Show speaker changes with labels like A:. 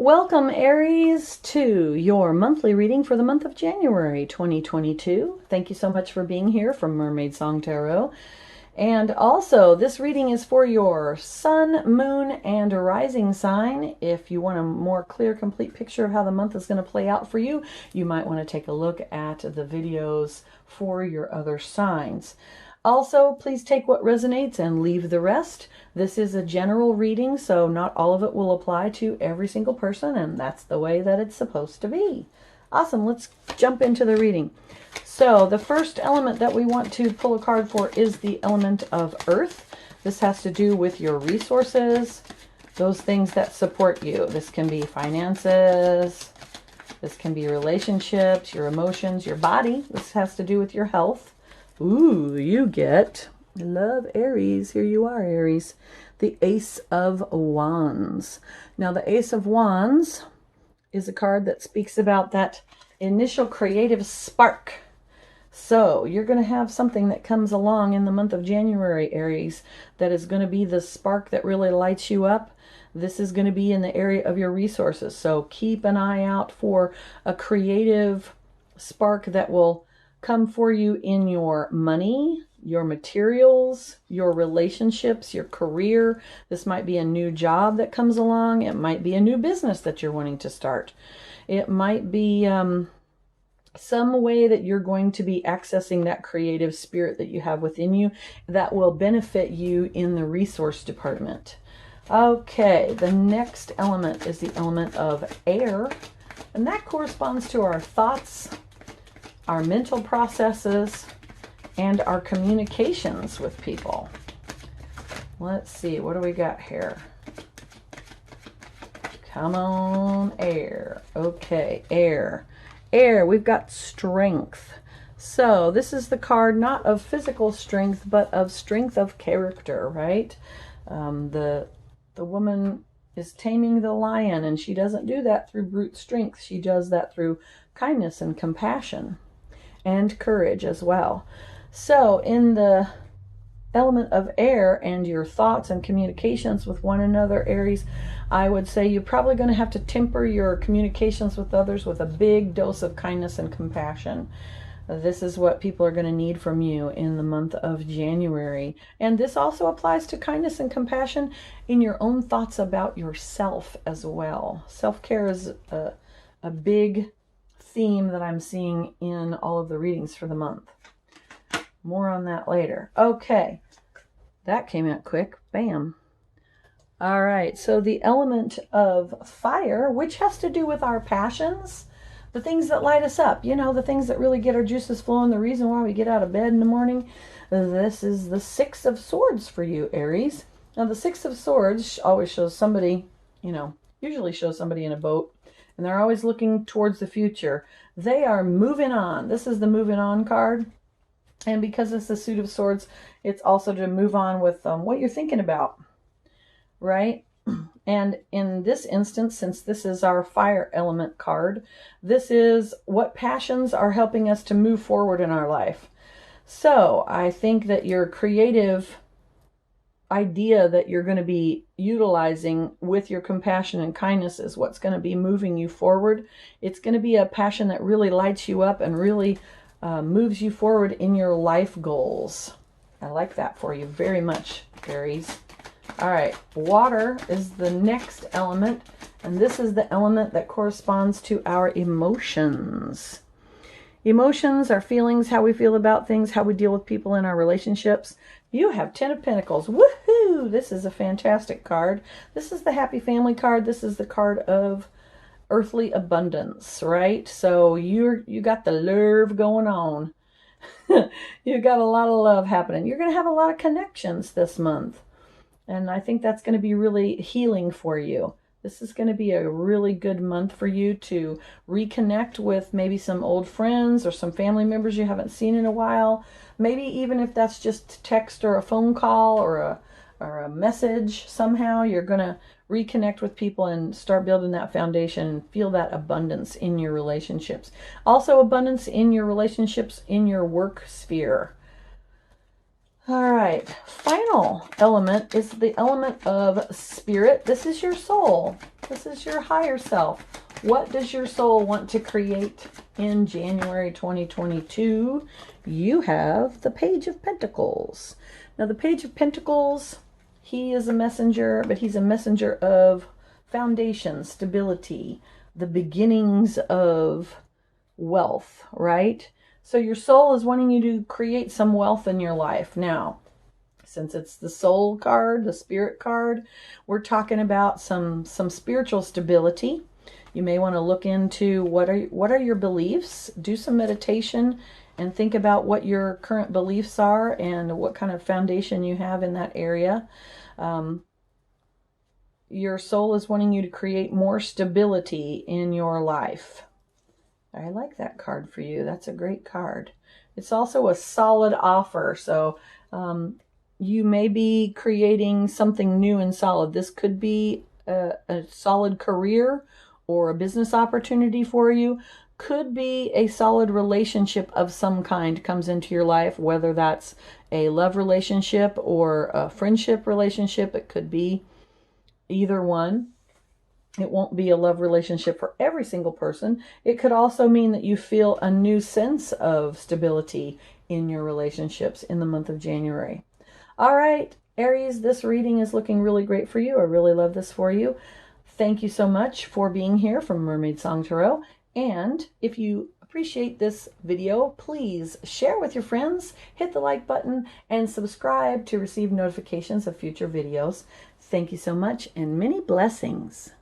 A: Welcome, Aries, to your monthly reading for the month of January 2022. Thank you so much for being here from Mermaid Song Tarot. And also, this reading is for your sun, moon, and rising sign. If you want a more clear, complete picture of how the month is going to play out for you, you might want to take a look at the videos for your other signs. Also, please take what resonates and leave the rest. This is a general reading, so not all of it will apply to every single person, and that's the way that it's supposed to be. Awesome, let's jump into the reading. So the first element that we want to pull a card for is the element of Earth. This has to do with your resources, those things that support you. This can be finances, this can be relationships, your emotions, your body. This has to do with your health. Ooh, you get, love Aries, here you are Aries, the Ace of Wands. Now the Ace of Wands is a card that speaks about that initial creative spark. So you're going to have something that comes along in the month of January, Aries, that is going to be the spark that really lights you up. This is going to be in the area of your resources. So keep an eye out for a creative spark that will come for you in your money, your materials, your relationships, your career. This might be a new job that comes along. It might be a new business that you're wanting to start. It might be some way that you're going to be accessing that creative spirit that you have within you that will benefit you in the resource department. Okay, the next element is the element of air, and that corresponds to our thoughts, our mental processes, and our communications with people. Let's see, what do we got here? Come on, air. Okay, air. Air, we've got strength. So this is the card not of physical strength, but of strength of character, right? The woman is taming the lion, and she doesn't do that through brute strength. She does that through kindness and compassion and courage as well. So in the element of air and your thoughts and communications with one another, Aries, I would say you're probably going to have to temper your communications with others with a big dose of kindness and compassion. This is what people are going to need from you in the month of January. And this also applies to kindness and compassion in your own thoughts about yourself as well. Self-care is a big theme that I'm seeing in all of the readings for the month. More on that later. Okay, that came out quick. Bam. All right, so the element of fire, which has to do with our passions, the things that light us up, you know, the things that really get our juices flowing, the reason why we get out of bed in the morning. This is the Six of Swords for you, Aries. Now, the Six of Swords always shows somebody, you know, usually shows somebody in a boat, and they're always looking towards the future. They are moving on. This is the moving on card. And because it's the Suit of Swords, it's also to move on with what you're thinking about, right? And in this instance, since this is our fire element card, this is what passions are helping us to move forward in our life. So I think that your creative idea that you're going to be utilizing with your compassion and kindness is what's going to be moving you forward. It's going to be a passion that really lights you up and really moves you forward in your life goals. I like that for you very much, Aries. All right, water is the next element, and this is the element that corresponds to our emotions. Emotions are feelings, how we feel about things, how we deal with people in our relationships. You have 10 of Pentacles. Woohoo! This is a fantastic card. This is the Happy Family card. This is the card of earthly abundance, right? So you got the love going on. You got a lot of love happening. You're going to have a lot of connections this month. And I think that's going to be really healing for you. This is going to be a really good month for you to reconnect with maybe some old friends or some family members you haven't seen in a while. Maybe even if that's just text or a phone call or a message, somehow you're going to reconnect with people and start building that foundation and feel that abundance in your relationships. Also abundance in your relationships in your work sphere. All right, final element is the element of spirit. This is your soul. This is your higher self. What does your soul want to create in January 2022? You have the Page of Pentacles. Now, the Page of Pentacles, he is a messenger, but he's a messenger of foundation, stability, the beginnings of wealth, right? So your soul is wanting you to create some wealth in your life. Now, since it's the soul card, the spirit card, we're talking about some spiritual stability. You may want to look into what are your beliefs, do some meditation, and think about what your current beliefs are and what kind of foundation you have in that area. Your soul is wanting you to create more stability in your life. I like that card for you. That's a great card. It's also a solid offer. So you may be creating something new and solid. This could be a solid career or a business opportunity for you. Could be a solid relationship of some kind comes into your life, whether that's a love relationship or a friendship relationship. It could be either one. It won't be a love relationship for every single person. It could also mean that you feel a new sense of stability in your relationships in the month of January. All right, Aries, this reading is looking really great for you. I really love this for you. Thank you so much for being here from Mermaid Song Tarot. And if you appreciate this video, please share with your friends, hit the like button, and subscribe to receive notifications of future videos. Thank you so much, and many blessings.